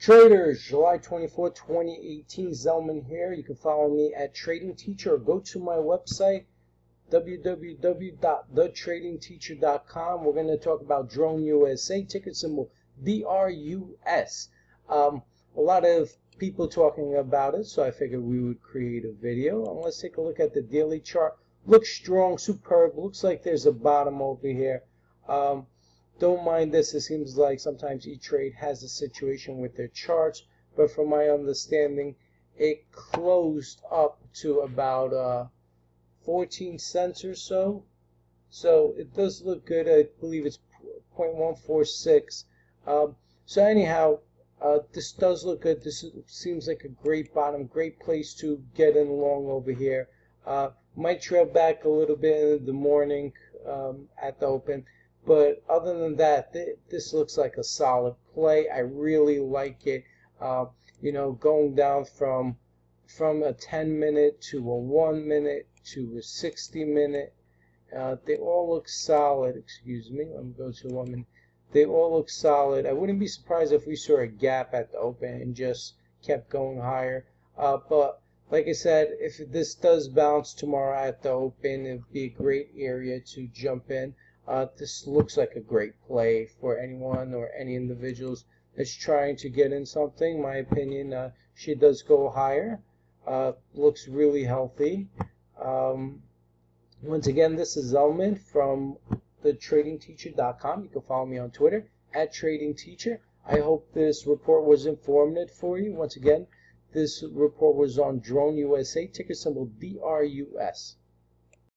Traders, July 24, 2018, Zelman here. You can follow me at Trading Teacher or go to my website, www.thetradingteacher.com. We're going to talk about Drone USA, ticker symbol DRUS. A lot of people talking about it, so I figured we would create a video. And let's take a look at the daily chart. Looks strong, superb. Looks like there's a bottom over here. Don't mind this. It seems like sometimes E-Trade has a situation with their charts, but from my understanding, it closed up to about 14 cents or so. So it does look good. I believe it's 0.146. So anyhow, this does look good. This seems like a great bottom, great place to get in long over here. Might trail back a little bit in the morning at the open. But other than that, this looks like a solid play. I really like it. You know, going down from a 10-minute to a 1-minute to a 60-minute. They all look solid. Excuse me. Let me go to 1 minute. They all look solid. I wouldn't be surprised if we saw a gap at the open and just kept going higher. But like I said, if this does bounce tomorrow at the open, it would be a great area to jump in. This looks like a great play for anyone or any individuals that's trying to get in something. In my opinion, she does go higher. Looks really healthy. Once again, this is Zelman from thetradingteacher.com. You can follow me on Twitter at Trading Teacher. I hope this report was informative for you. Once again, this report was on Drone USA, ticker symbol DRUS.